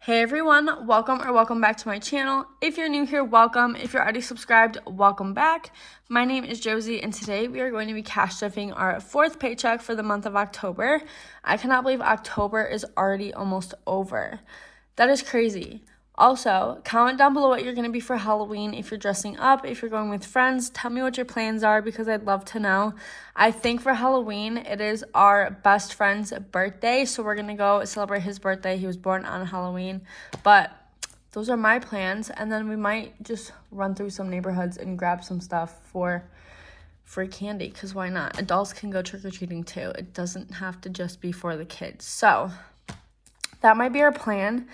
Hey everyone, welcome back to my channel. If you're new here, welcome. If you're already subscribed, welcome back. My name is Josie and today we are going to be cash stuffing our fourth paycheck for the month of October. I cannot believe October is already almost over. That is crazy. Also, comment down below what you're going to be for Halloween. If you're dressing up, if you're going with friends, tell me what your plans are because I'd love to know. I think for Halloween, it is our best friend's birthday, so we're going to go celebrate his birthday. He was born on Halloween, but those are my plans, and then we might just run through some neighborhoods and grab some stuff for free candy because why not? Adults can go trick-or-treating too. It doesn't have to just be for the kids. So that might be our plan.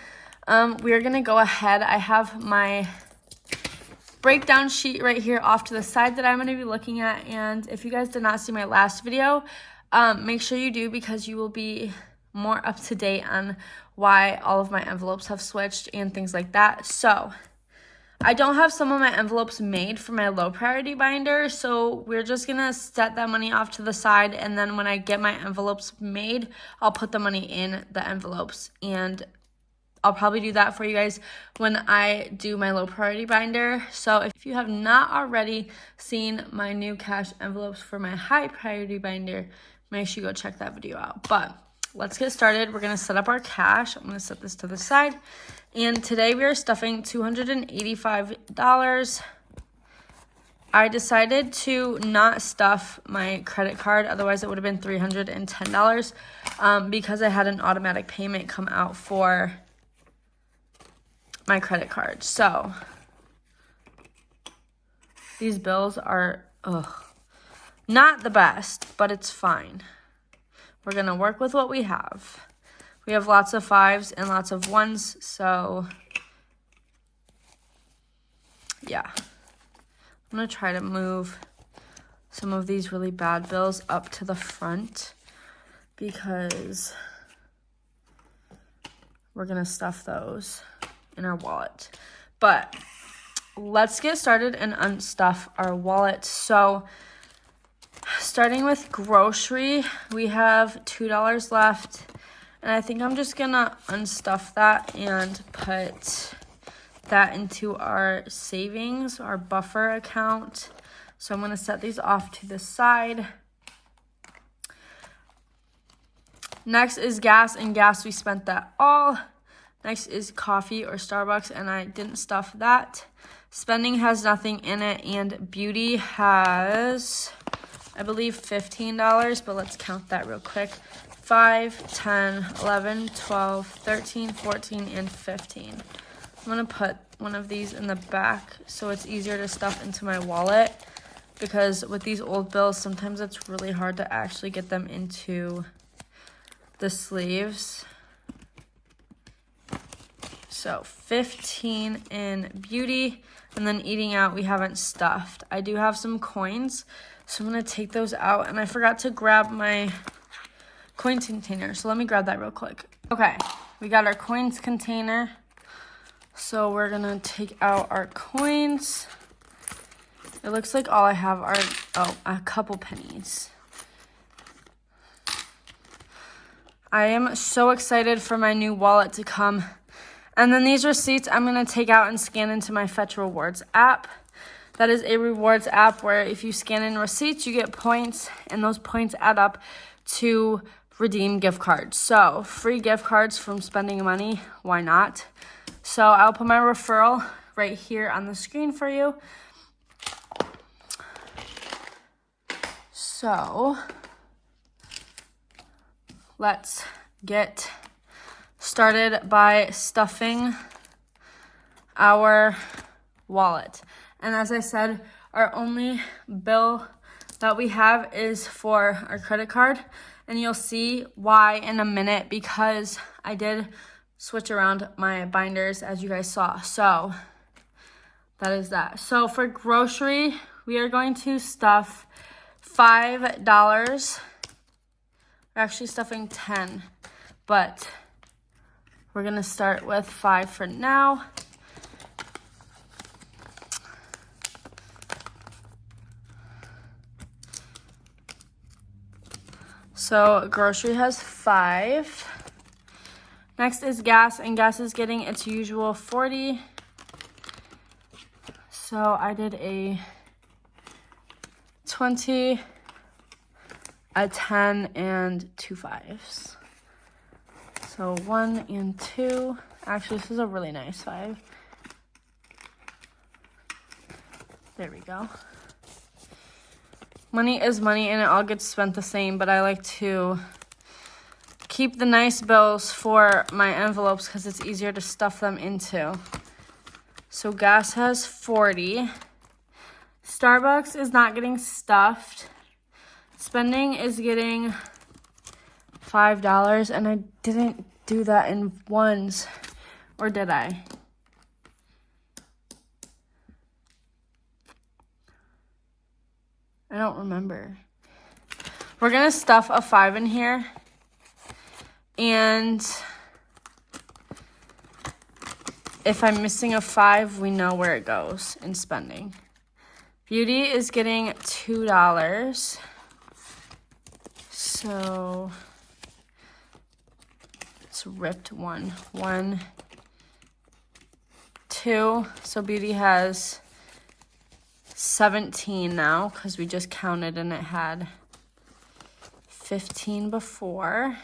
We are going to go ahead. I have my breakdown sheet right here off to the side that I'm going to be looking at. And if you guys did not see my last video, make sure you do because you will be more up to date on why all of my envelopes have switched and things like that. So I don't have some of my envelopes made for my low priority binder. So we're just going to set that money off to the side. And then when I get my envelopes made, I'll put the money in the envelopes, and I'll probably do that for you guys when I do my low priority binder. So if you have not already seen my new cash envelopes for my high priority binder, make sure you go check that video out. But let's get started. We're going to set up our cash. I'm going to set this to the side. And today we are stuffing $285. I decided to not stuff my credit card. Otherwise, it would have been $310 because I had an automatic payment come out for my credit card. So these bills are not the best, but it's fine. We're gonna work with what we have. We have lots of 5s and lots of 1s, so yeah. I'm gonna try to move some of these really bad bills up to the front because we're gonna stuff those in our wallet. But let's get started and unstuff our wallet. So starting with grocery, we have $2 left, and I think I'm just gonna unstuff that and put that into our savings, our buffer account. So I'm gonna set these off to the side. Next is gas, and gas we spent that all. Next is coffee or Starbucks, and I didn't stuff that. Spending has nothing in it, and beauty has, I believe, $15, but let's count that real quick. 5, 10, 11, 12, 13, 14, and 15. I'm going to put one of these in the back so it's easier to stuff into my wallet because with these old bills, sometimes it's really hard to actually get them into the sleeves. So 15 in beauty, and then eating out we haven't stuffed. I do have some coins, so I'm going to take those out, and I forgot to grab my coins container, so let me grab that real quick. Okay, we got our coins container, so we're going to take out our coins. It looks like all I have are, a couple pennies. I am so excited for my new wallet to come. And then these receipts I'm going to take out and scan into my Fetch Rewards app. That is a rewards app where if you scan in receipts, you get points, and those points add up to redeem gift cards. So free gift cards from spending money, why not? So I'll put my referral right here on the screen for you. So let's get started by stuffing our wallet. And as I said, our only bill that we have is for our credit card, and you'll see why in a minute because I did switch around my binders as you guys saw. So that is that. So for grocery, we are going to stuff $5. We're actually stuffing 10, but we're going to start with 5 for now. So grocery has 5. Next is gas, and gas is getting its usual 40. So I did a 20, a 10, and 2 5s. So 1 and 2. Actually, this is a really nice 5. There we go. Money is money, and it all gets spent the same, but I like to keep the nice bills for my envelopes because it's easier to stuff them into. So gas has 40. Starbucks is not getting stuffed. Spending is getting $5, and I didn't do that in ones, or did I? I don't remember. We're gonna stuff a 5 in here, and if I'm missing a 5, we know where it goes in spending. Beauty is getting $2. So it's ripped 1, 2. So beauty has 17 now because we just counted and it had 15 before.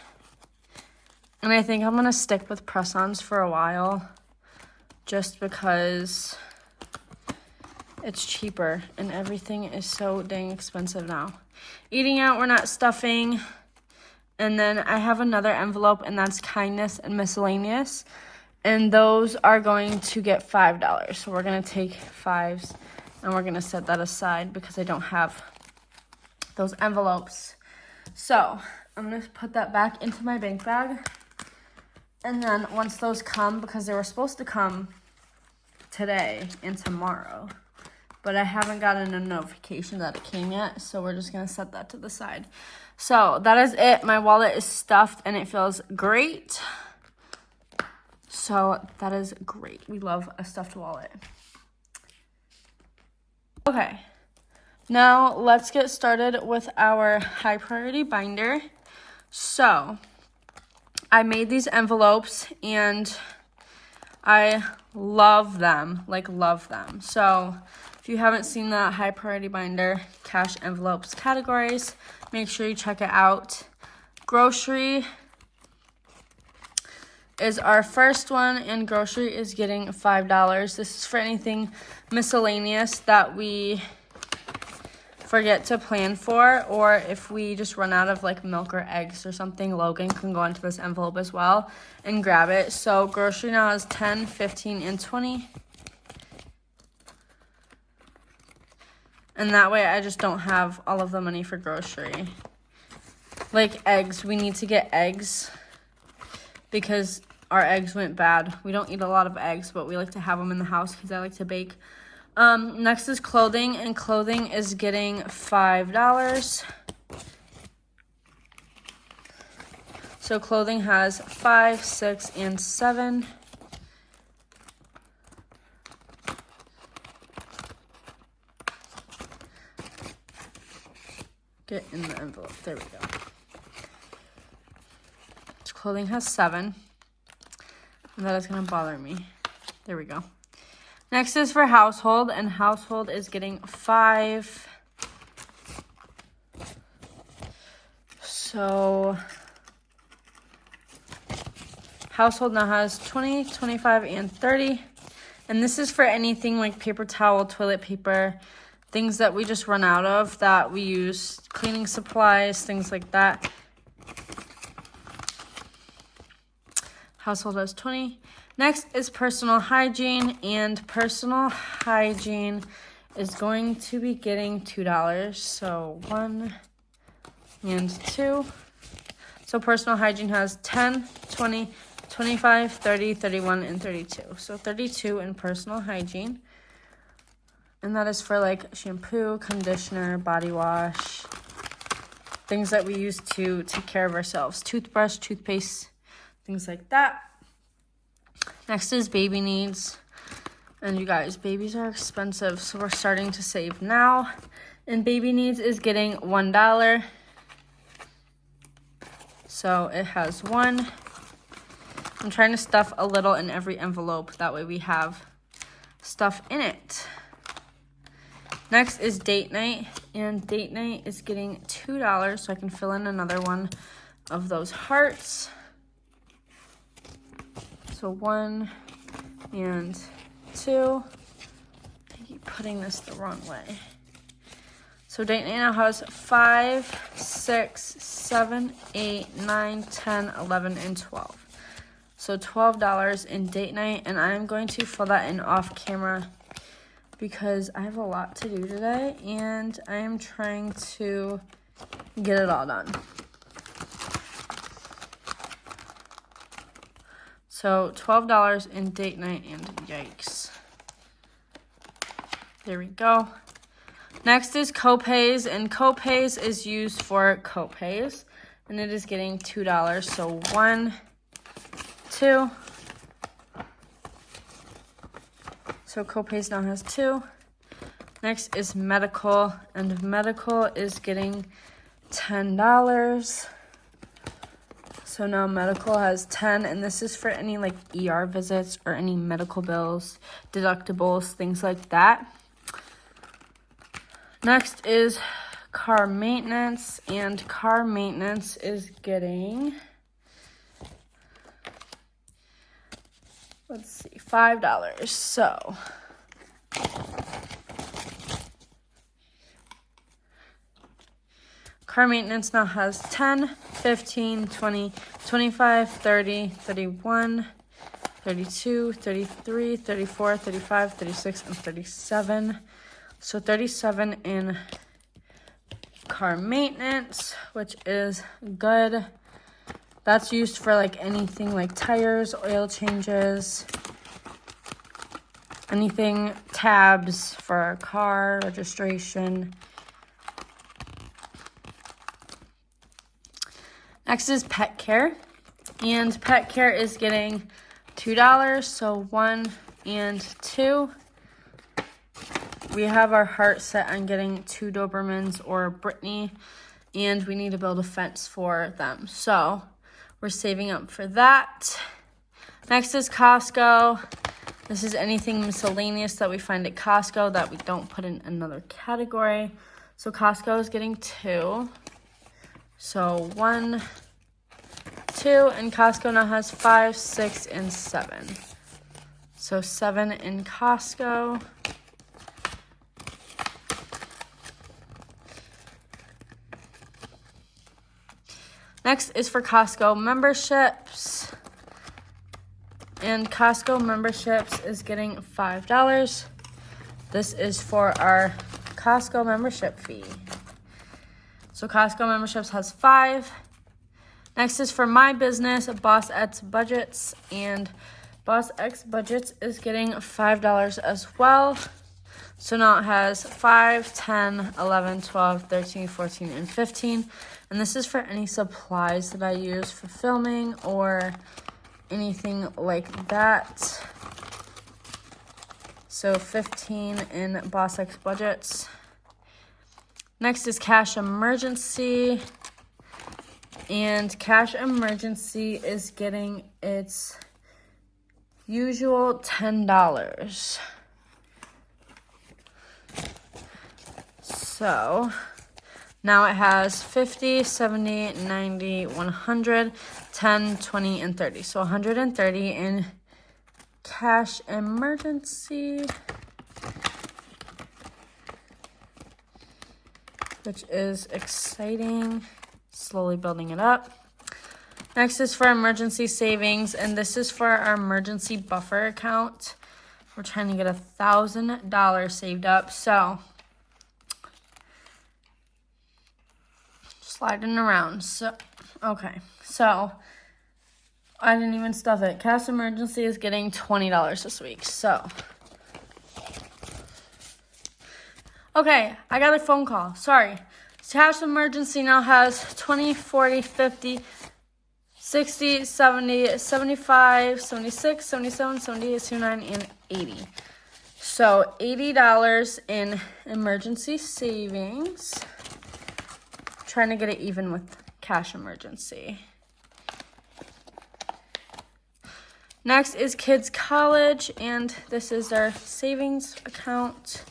And I think I'm gonna stick with press-ons for a while just because it's cheaper and everything is so dang expensive now. Eating out, we're not stuffing. And then I have another envelope, and that's kindness and miscellaneous. And those are going to get $5. So we're gonna take 5s and we're gonna set that aside because I don't have those envelopes. So I'm gonna put that back into my bank bag. And then once those come, because they were supposed to come today and tomorrow, but I haven't gotten a notification that it came yet, so we're just gonna set that to the side. So that is it. My wallet is stuffed and it feels great. So that is great. We love a stuffed wallet. Okay, now let's get started with our high priority binder. So I made these envelopes and I love them, like love them. So if you haven't seen that high priority binder, cash envelopes categories, make sure you check it out. Grocery is our first one, and grocery is getting $5. This is for anything miscellaneous that we forget to plan for, or if we just run out of like milk or eggs or something, Logan can go into this envelope as well and grab it. So grocery now is 10, 15, and 20. And that way I just don't have all of the money for grocery. Like eggs, we need to get eggs because our eggs went bad. We don't eat a lot of eggs, but we like to have them in the house because I like to bake. Next is clothing, and clothing is getting $5. So clothing has 5, 6, and 7. Get in the envelope. There we go. So clothing has 7. And that is going to bother me. There we go. Next is for household, and household is getting 5. So household now has 20, 25, and 30. And this is for anything like paper towel, toilet paper, things that we just run out of that we use, cleaning supplies, things like that. Household has 20. Next is personal hygiene, and personal hygiene is going to be getting $2. So 1 and 2. So personal hygiene has 10, 20, 25, 30, 31, and 32. So 32 in personal hygiene. And that is for like shampoo, conditioner, body wash, things that we use to take care of ourselves. Toothbrush, toothpaste, things like that. Next is baby needs. And you guys, babies are expensive, so we're starting to save now. And baby needs is getting $1. So it has 1. I'm trying to stuff a little in every envelope. That way we have stuff in it. Next is date night, and date night is getting $2, so I can fill in another one of those hearts. So 1 and 2. I keep putting this the wrong way. So date night now has 5, 6, 7, 8, 9, 10, 11, and 12. So $12 in date night, and I'm going to fill that in off camera because I have a lot to do today, and I am trying to get it all done. So $12 in date night, and yikes. There we go. Next is copays, and copays is used for copays, and it is getting $2. So 1, 2. So copays now has 2. Next is medical, and medical is getting $10. So now medical has 10, and this is for any like ER visits or any medical bills, deductibles, things like that. Next is car maintenance, and car maintenance is getting, let's see, $5. So car maintenance now has 10, 15, 20, 25, 30, 31, 32, 33, 34, 35, 36, and 37. So 37 in car maintenance, which is good. That's used for like anything like tires, oil changes, anything, tabs for our car, registration. Next is pet care, and pet care is getting $2, so 1 and 2. We have our heart set on getting 2 Dobermans or Brittany, and we need to build a fence for them. So we're saving up for that. Next is Costco. This is anything miscellaneous that we find at Costco that we don't put in another category. So Costco is getting 2. So 1, 2, and Costco now has 5, 6, and 7. So 7 in Costco. Next is for Costco memberships, and Costco memberships is getting $5. This is for our Costco membership fee. So Costco memberships has 5. Next is for my business, Boss X Budgets, and Boss X Budgets is getting $5 as well. So now it has 5, 10, 11, 12, 13, 14, and 15. And this is for any supplies that I use for filming or anything like that. So 15 in Boss X Budgets. Next is Cash Emergency. And Cash Emergency is getting its usual $10. So now it has 50, 70, 90, 100, 10, 20, and 30. So 130 in Cash Emergency, which is exciting. Slowly building it up. Next is for emergency savings, and this is for our emergency buffer account. We're trying to get $1,000 saved up. So sliding around. So okay, so I didn't even stuff it. Cash Emergency is getting $20 this week. So okay, I got a phone call. Sorry. Cash Emergency now has 20, 40, 50, 60, 70, 75, 76, 77, 78, 79, and 80. So $80 in emergency savings. Trying to get it even with Cash Emergency. Next is kids' college, and this is their savings account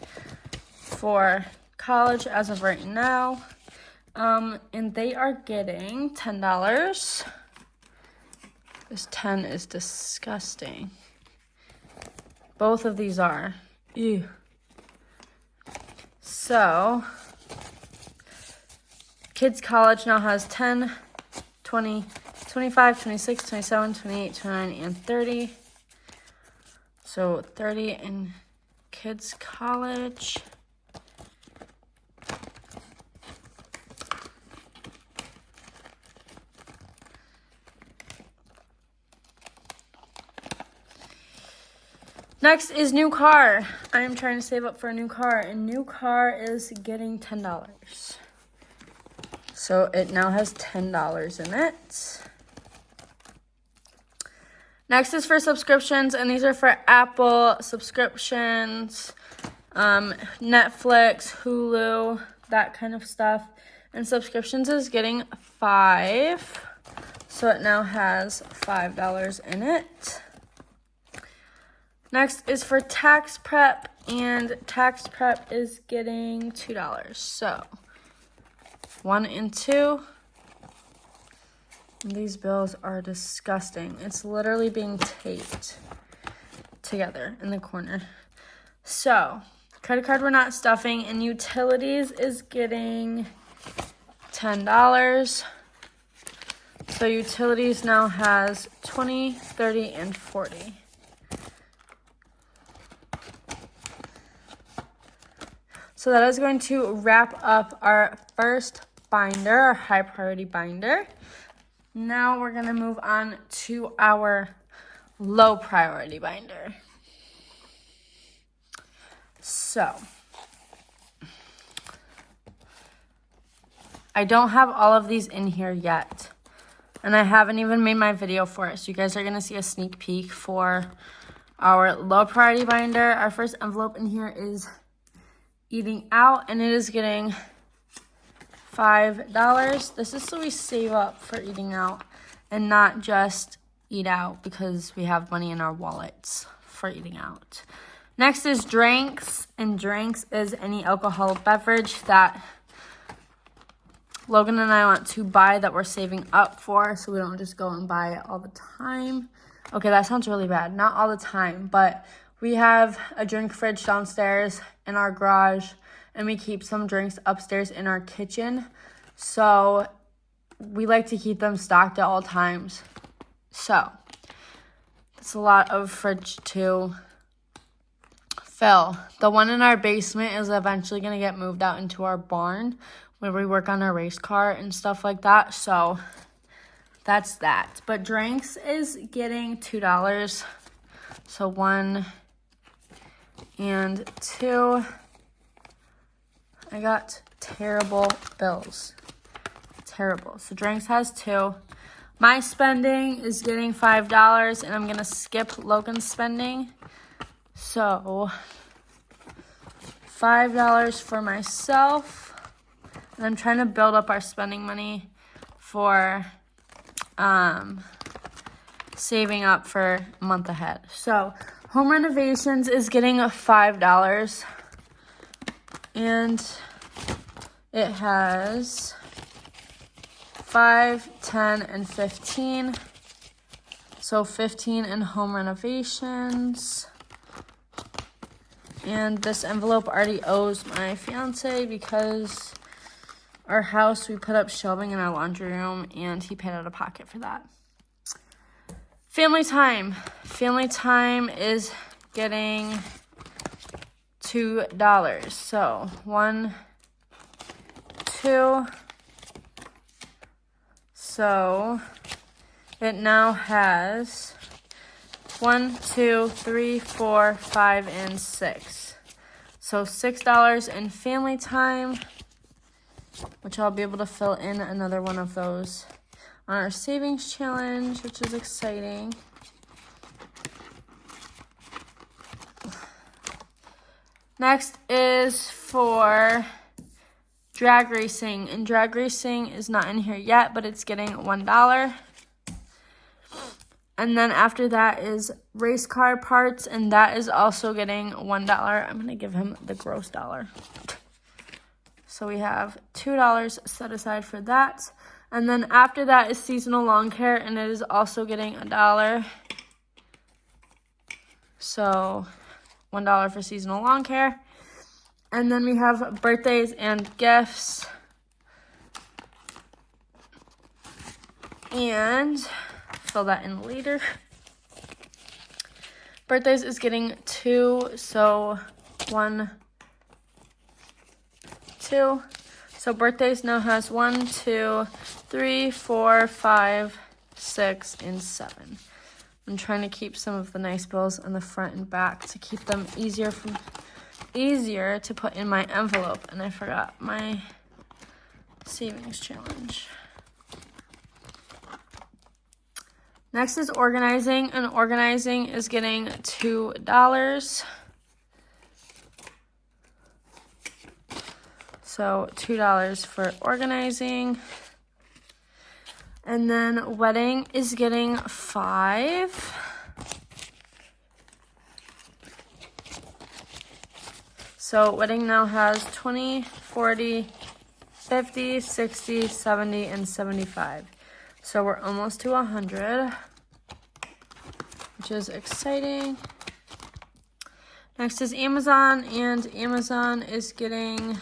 for college as of right now. And they are getting $10. This 10 is disgusting. Both of these are. Ew. So, kids' college now has 10, 20, 25, 26, 27, 28, 29, and 30. So 30 in kids' college. Next is new car. I'm trying to save up for a new car, and new car is getting $10. So it now has $10 in it. Next is for subscriptions, and these are for Apple subscriptions, Netflix, Hulu, that kind of stuff. And subscriptions is getting $5. So it now has $5 in it. Next is for tax prep, and tax prep is getting $2. So 1 and 2. And these bills are disgusting. It's literally being taped together in the corner. So credit card we're not stuffing, and utilities is getting $10. So utilities now has 20, 30, and 40. So that is going to wrap up our first binder, our high priority binder. Now we're going to move on to our low priority binder. So I don't have all of these in here yet, and I haven't even made my video for it. So you guys are going to see a sneak peek for our low priority binder. Our first envelope in here is eating out, and it is getting $5. This is so we save up for eating out and not just eat out because we have money in our wallets for eating out. Next is drinks, and drinks is any alcoholic beverage that Logan and I want to buy that we're saving up for, so we don't just go and buy it all the time. Okay, that sounds really bad. Not all the time, but we have a drink fridge downstairs in our garage, and we keep some drinks upstairs in our kitchen. So we like to keep them stocked at all times. So that's a lot of fridge to fill. The one in our basement is eventually going to get moved out into our barn where we work on our race car and stuff like that. So that's that. But drinks is getting $2. So 1 and 2. I got terrible bills. Terrible. So drinks has 2. My spending is getting $5, and I'm going to skip Logan's spending. So $5 for myself. And I'm trying to build up our spending money for saving up for a month ahead. So home renovations is getting $5. And it has 5, 10, and 15. So 15 in home renovations. And this envelope already owes my fiance because our house, we put up shelving in our laundry room, and he paid out of pocket for that. Family time. Family time is getting $2. So 1, 2. So it now has 1, 2, 3, 4, 5, and 6. So $6 in family time, which I'll be able to fill in another one of those on our savings challenge, which is exciting. Next is for drag racing, and drag racing is not in here yet, but it's getting $1. And then after that is race car parts, and that is also getting $1. I'm going to give him the gross dollar. So we have $2 set aside for that. And then after that is seasonal lawn care, and it is also getting $1. So $1 for seasonal lawn care. And then we have birthdays and gifts. And fill that in later. Birthdays is getting 2, so 1, 2. So birthdays now has 1, 2, 3, 4, 5, 6, and 7. I'm trying to keep some of the nice bills on the front and back to keep them easier to put in my envelope. And I forgot my savings challenge. Next is organizing, and organizing is getting $2. So $2 for organizing. And then wedding is getting $5. So wedding now has 20, 40, 50, 60, 70, and 75. So we're almost to 100, which is exciting. Next is Amazon, and Amazon is getting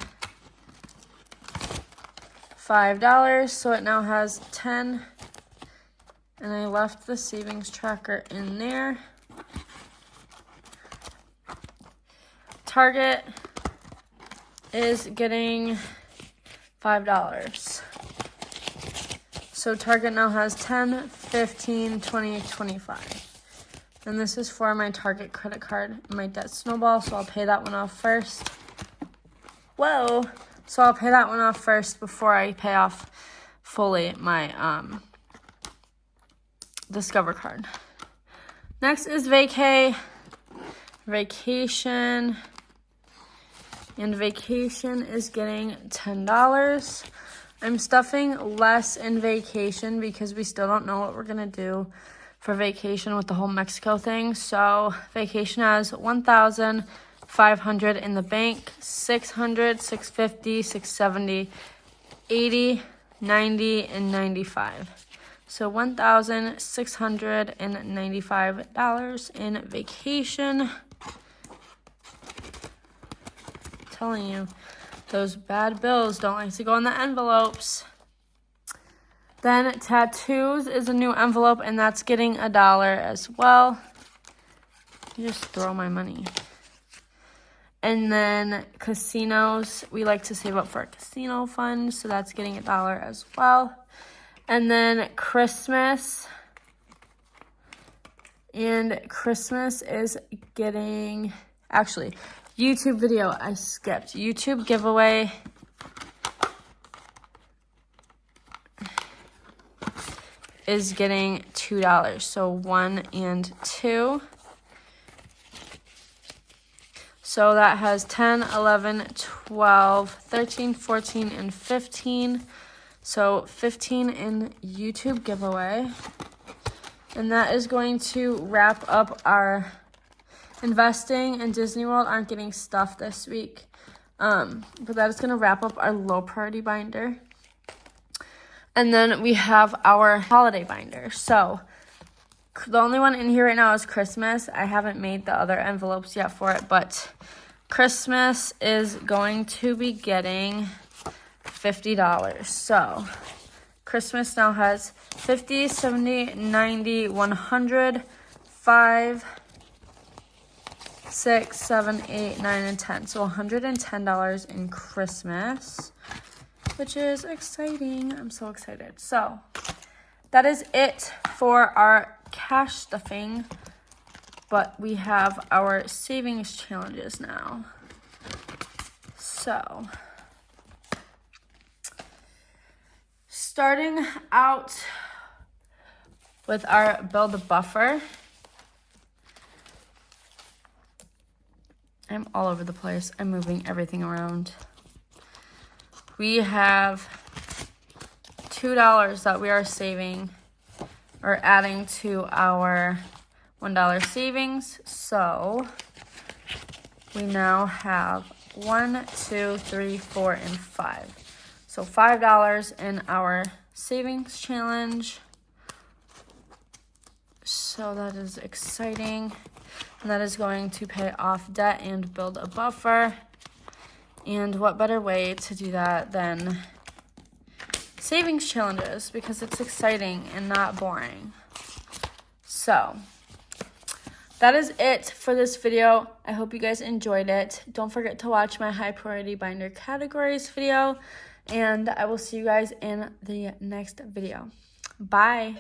$5, so it now has 10. And I left the savings tracker in there. Target is getting $5. So Target now has 10, 15, 20, 25. And this is for my Target credit card, my debt snowball, so I'll pay that one off first. Whoa! So I'll pay that one off first before I pay off fully my Discover card. Next is vacation. And vacation is getting $10. I'm stuffing less in vacation because we still don't know what we're going to do for vacation with the whole Mexico thing. So vacation has 1,500 in the bank, 600, 650, 670, 80, 90, and 95. So $1,695 in vacation. Telling you, those bad bills don't like to go in the envelopes. Then tattoos is a new envelope, and that's getting $1 as well. You just throw my money. And then casinos, we like to save up for a casino fund, so that's getting $1 as well. And then Christmas. And Christmas is getting, actually, YouTube video, I skipped. YouTube giveaway is getting $2. So 1 and 2. So that has 10, 11, 12, 13, 14, and 15. So 15 in YouTube giveaway. And that is going to wrap up our investing, and Disney World aren't getting stuff this week. But that is going to wrap up our low priority binder. And then we have our holiday binder. So the only one in here right now is Christmas. I haven't made the other envelopes yet for it, but Christmas is going to be getting $50. So Christmas now has 50, 70, 90, 100, 5, 6, 7, 8, 9, and 10. So $110 in Christmas, which is exciting. I'm so excited. So that is it for our cash stuffing, but we have our savings challenges now. So starting out with our build a buffer. I'm all over the place. I'm moving everything around. We have $2 that we are saving or adding to our $1 savings. So we now have 1, 2, 3, 4, and 5. So $5 in our savings challenge. So that is exciting. And that is going to pay off debt and build a buffer. And what better way to do that than savings challenges, because it's exciting and not boring. So that is it for this video. I hope you guys enjoyed it. Don't forget to watch my high priority binder categories video, and I will see you guys in the next video. Bye.